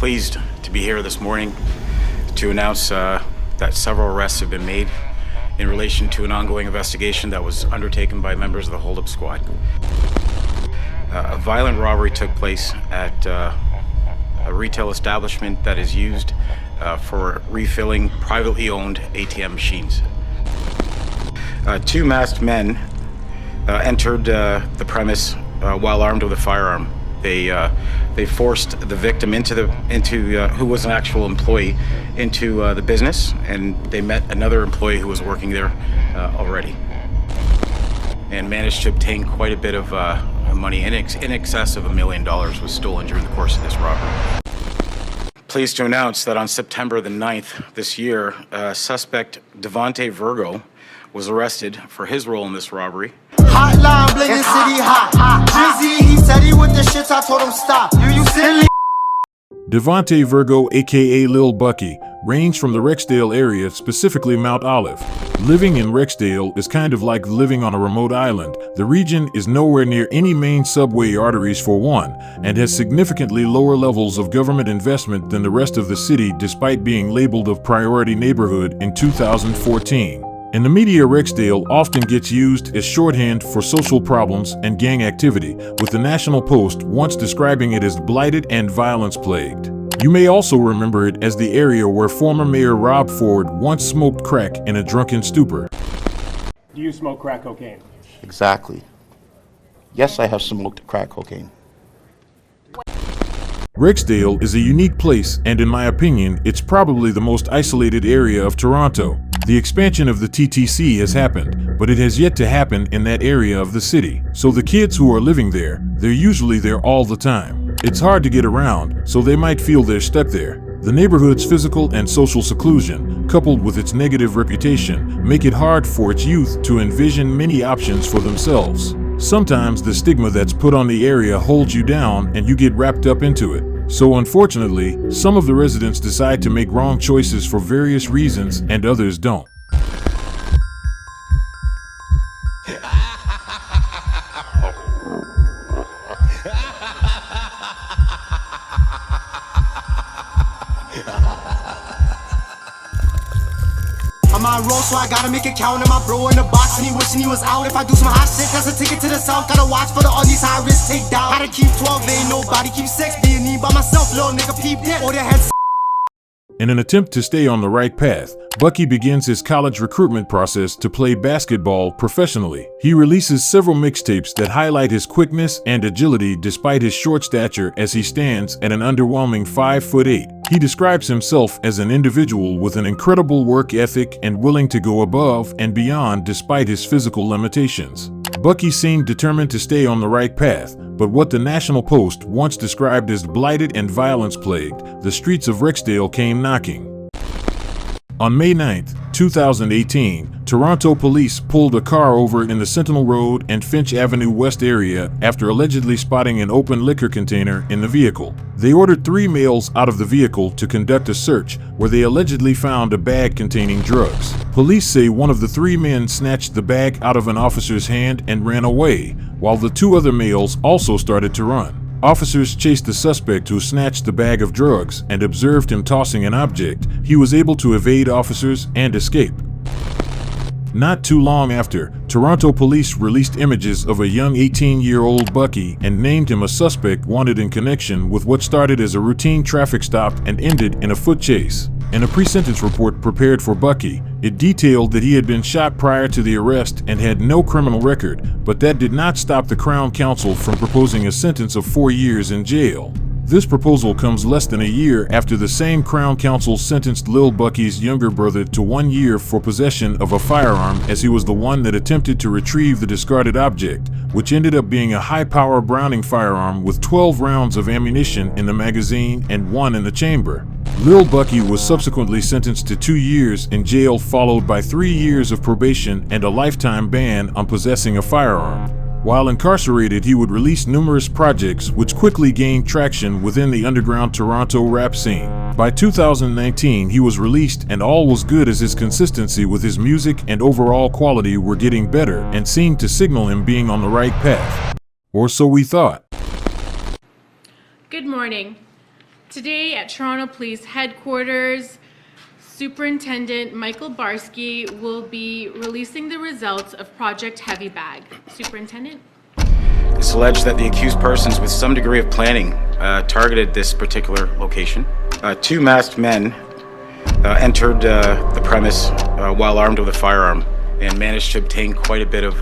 pleased to be here this morning to announce that several arrests have been made in relation to an ongoing investigation that was undertaken by members of the hold-up squad. A violent robbery took place at a retail establishment that is used for refilling privately owned ATM machines. Two masked men entered the premise while armed with a firearm. They forced the victim into who was an actual employee into the business, and they met another employee who was working there already, and managed to obtain quite a bit of money. In excess of $1 million was stolen during the course of this robbery. Pleased to announce that on September the 9th this year, suspect Devontae Virgo was arrested for his role in this robbery. Hotline blingin' city hot. Drizzy, he said he with the shits, I told him stop. You silly. Devontae Virgo, aka Lil Bucky, ranged from the Rexdale area, specifically Mount Olive. Living in Rexdale is kind of like living on a remote island. The region is nowhere near any main subway arteries for one, and has significantly lower levels of government investment than the rest of the city, despite being labeled a priority neighborhood in 2014. In the media, Rexdale often gets used as shorthand for social problems and gang activity, with the National Post once describing it as blighted and violence-plagued. You may also remember it as the area where former Mayor Rob Ford once smoked crack in a drunken stupor. Do you smoke crack cocaine? Exactly. Yes, I have smoked crack cocaine. Rexdale is a unique place, and in my opinion, it's probably the most isolated area of Toronto. The expansion of the TTC has happened, but it has yet to happen in that area of the city. So the kids who are living there, they're usually there all the time. It's hard to get around, so they might feel they're stuck there. The neighborhood's physical and social seclusion, coupled with its negative reputation, make it hard for its youth to envision many options for themselves. Sometimes the stigma that's put on the area holds you down and you get wrapped up into it. So unfortunately, some of the residents decide to make wrong choices for various reasons, and others don't. I'm on roll, so I gotta make it count. And my bro in the box, and he wishing he was out. If I do some hot shit, that's a ticket to the south. Gotta watch for all these high risk takedown. Gotta keep 12, ain't nobody keep 6. Being me by myself, little nigga peep that. Or the heads. In an attempt to stay on the right path, Bucky begins his college recruitment process to play basketball professionally. He releases several mixtapes that highlight his quickness and agility despite his short stature, as he stands at an underwhelming 5'8". He describes himself as an individual with an incredible work ethic and willing to go above and beyond despite his physical limitations. Bucky seemed determined to stay on the right path, but what the National Post once described as blighted and violence-plagued, the streets of Rexdale came knocking. On May 9th, 2018, Toronto police pulled a car over in the Sentinel Road and Finch Avenue West area after allegedly spotting an open liquor container in the vehicle. They ordered 3 males out of the vehicle to conduct a search, where they allegedly found a bag containing drugs. Police say one of the 3 men snatched the bag out of an officer's hand and ran away, while the 2 other males also started to run. Officers chased the suspect who snatched the bag of drugs and observed him tossing an object. He was able to evade officers and escape. Not too long after, Toronto police released images of a young 18-year-old Bucky and named him a suspect wanted in connection with what started as a routine traffic stop and ended in a foot chase. In a pre-sentence report prepared for Bucky, it detailed that he had been shot prior to the arrest and had no criminal record, but that did not stop the Crown Counsel from proposing a sentence of 4 years in jail. This proposal comes less than a year after the same Crown Counsel sentenced Lil Bucky's younger brother to 1 year for possession of a firearm, as he was the one that attempted to retrieve the discarded object, which ended up being a high-power Browning firearm with 12 rounds of ammunition in the magazine and 1 in the chamber. Lil Bucky was subsequently sentenced to 2 years in jail, followed by 3 years of probation and a lifetime ban on possessing a firearm. While incarcerated, he would release numerous projects which quickly gained traction within the underground Toronto rap scene. By 2019, he was released, and all was good, as his consistency with his music and overall quality were getting better and seemed to signal him being on the right path. Or so we thought. Good morning. Today at Toronto Police Headquarters, Superintendent Michael Barsky will be releasing the results of Project Heavy Bag. Superintendent? It's alleged that the accused persons, with some degree of planning, targeted this particular location. Two masked men entered the premise while armed with a firearm and managed to obtain quite a bit of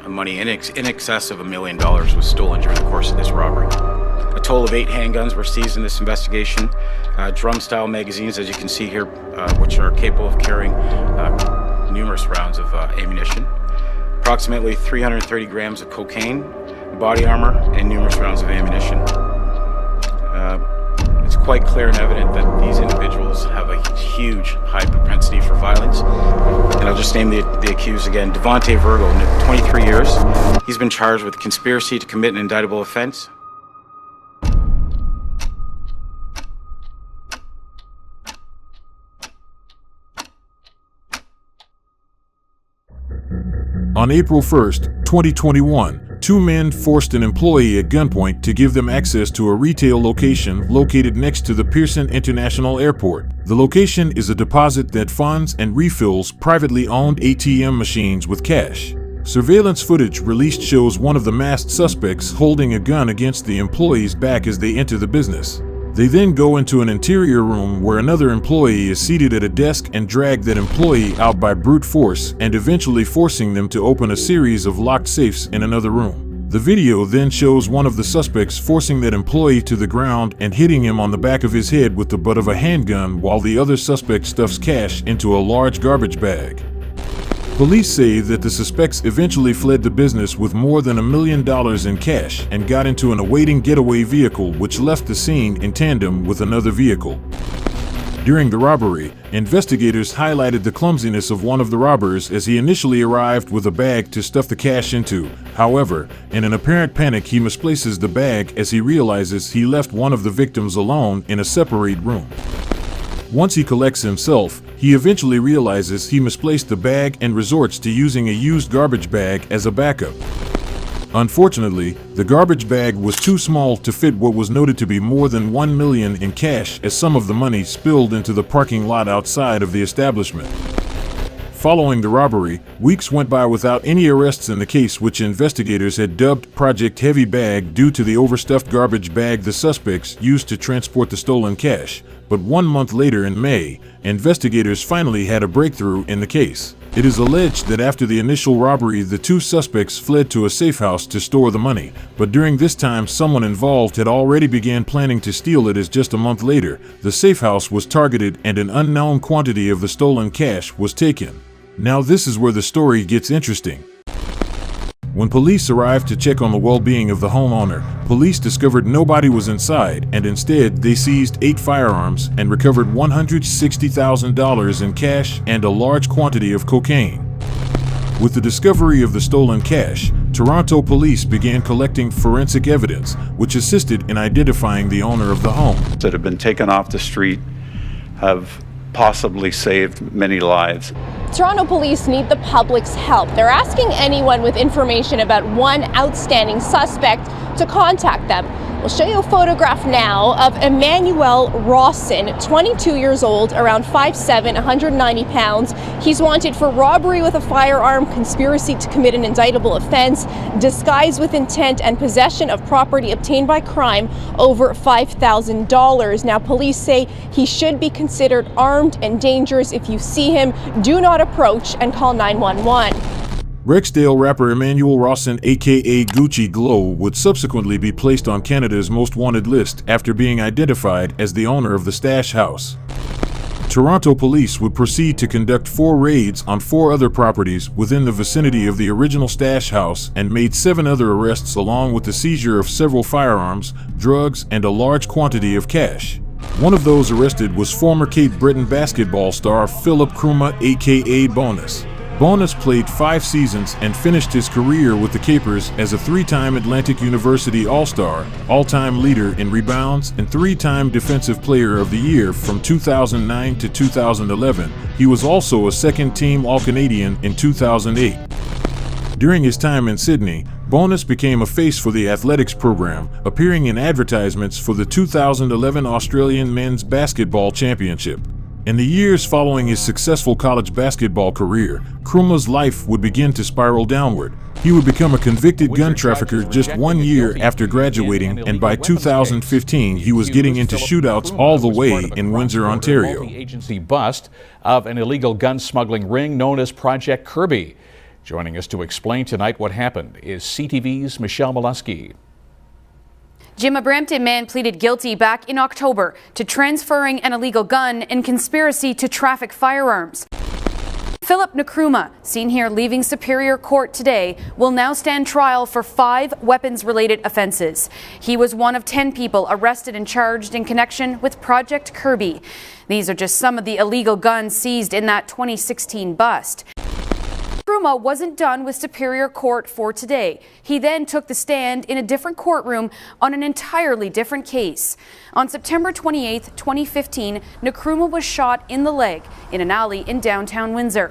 money. In excess of $1 million was stolen during the course of this robbery. A total of 8 handguns were seized in this investigation. Drum-style magazines, as you can see here, which are capable of carrying numerous rounds of ammunition. Approximately 330 grams of cocaine, body armor, and numerous rounds of ammunition. It's quite clear and evident that these individuals have a huge, high propensity for violence. And I'll just name the accused again. Devontae Virgo, 23 years. He's been charged with conspiracy to commit an indictable offense. On April 1st, 2021, 2 men forced an employee at gunpoint to give them access to a retail location located next to the Pearson International Airport. The location is a deposit that funds and refills privately owned ATM machines with cash. Surveillance footage released shows one of the masked suspects holding a gun against the employee's back as they enter the business. They then go into an interior room where another employee is seated at a desk and drag that employee out by brute force and eventually forcing them to open a series of locked safes in another room. The video then shows one of the suspects forcing that employee to the ground and hitting him on the back of his head with the butt of a handgun while the other suspect stuffs cash into a large garbage bag. Police say that the suspects eventually fled the business with more than $1 million in cash and got into an awaiting getaway vehicle which left the scene in tandem with another vehicle. During the robbery, investigators highlighted the clumsiness of one of the robbers as he initially arrived with a bag to stuff the cash into. However, in an apparent panic, he misplaces the bag as he realizes he left one of the victims alone in a separate room. Once he collects himself, he eventually realizes he misplaced the bag and resorts to using a used garbage bag as a backup. Unfortunately, the garbage bag was too small to fit what was noted to be more than $1 million in cash, as some of the money spilled into the parking lot outside of the establishment. Following the robbery, weeks went by without any arrests in the case, which investigators had dubbed Project Heavy Bag due to the overstuffed garbage bag the suspects used to transport the stolen cash. But 1 month later in May, investigators finally had a breakthrough in the case. It is alleged that after the initial robbery, the 2 suspects fled to a safehouse to store the money, but during this time someone involved had already began planning to steal it, as just a month later, the safehouse was targeted and an unknown quantity of the stolen cash was taken. Now this is where the story gets interesting. When police arrived to check on the well-being of the homeowner, police discovered nobody was inside, and instead they seized 8 firearms and recovered $160,000 in cash and a large quantity of cocaine. With the discovery of the stolen cash, Toronto police began collecting forensic evidence, which assisted in identifying the owner of the home. That have been taken off the street have possibly saved many lives. Toronto police need the public's help. They're asking anyone with information about one outstanding suspect to contact them. We'll show you a photograph now of Emmanuel Rawson, 22 years old, around 5'7", 190 pounds. He's wanted for robbery with a firearm, conspiracy to commit an indictable offense, disguise with intent, and possession of property obtained by crime over $5,000. Now, police say he should be considered armed and dangerous. If you see him, do not approach and call 911. Rexdale rapper Emmanuel Rawson, aka Gucci Glow, would subsequently be placed on Canada's most wanted list after being identified as the owner of the stash house. Toronto police would proceed to conduct 4 raids on 4 other properties within the vicinity of the original stash house and made 7 other arrests, along with the seizure of several firearms, drugs, and a large quantity of cash. One of those arrested was former Cape Breton basketball star Lil Bucky, aka Bonus. Bonus played 5 seasons and finished his career with the Capers as a 3-time Atlantic University All-Star, all-time leader in rebounds, and 3-time Defensive Player of the Year from 2009 to 2011. He was also a second-team All-Canadian in 2008. During his time in Sydney, Bonus became a face for the athletics program, appearing in advertisements for the 2011 Australian Men's Basketball Championship. In the years following his successful college basketball career, Nkrumah's life would begin to spiral downward. He would become a convicted gun trafficker just 1 year after graduating, and by 2015 he was getting into shootouts all the way in Windsor, Ontario. Multi-agency bust of an illegal gun smuggling ring known as Project Kirby. Joining us to explain tonight what happened is CTV's Michelle Molesky. Jim, a Brampton man pleaded guilty back in October to transferring an illegal gun and conspiracy to traffic firearms. Philip Nkrumah, seen here leaving Superior Court today, will now stand trial for 5 weapons-related offenses. He was one of 10 people arrested and charged in connection with Project Kirby. These are just some of the illegal guns seized in that 2016 bust. Nkrumah wasn't done with Superior Court for today. He then took the stand in a different courtroom on an entirely different case. On September 28, 2015, Nkrumah was shot in the leg in an alley in downtown Windsor.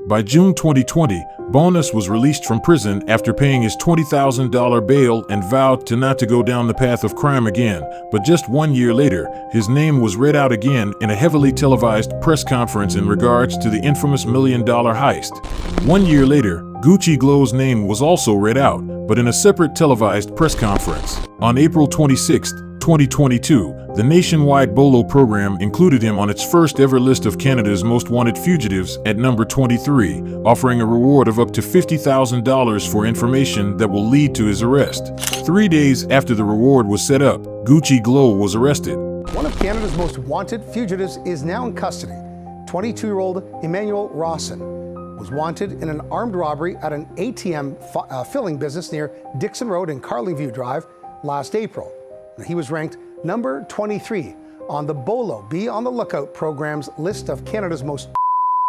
By June 2020, Bonus was released from prison after paying his $20,000 bail and vowed to not to go down the path of crime again. But just 1 year later, his name was read out again in a heavily televised press conference in regards to the infamous $1 million heist. 1 year later, Gucci Glow's name was also read out, but in a separate televised press conference. On April 26, 2022, the nationwide BOLO program included him on its first ever list of Canada's most wanted fugitives at number 23, offering a reward of up to $50,000 for information that will lead to his arrest. 3 days after the reward was set up, Gucci Glow was arrested. One of Canada's most wanted fugitives is now in custody. 22-year-old Emmanuel Rawson was wanted in an armed robbery at an ATM filling business near Dixon Road and Carlingview Drive last April. He was ranked number 23 on the BOLO, Be on the Lookout program's list of Canada's most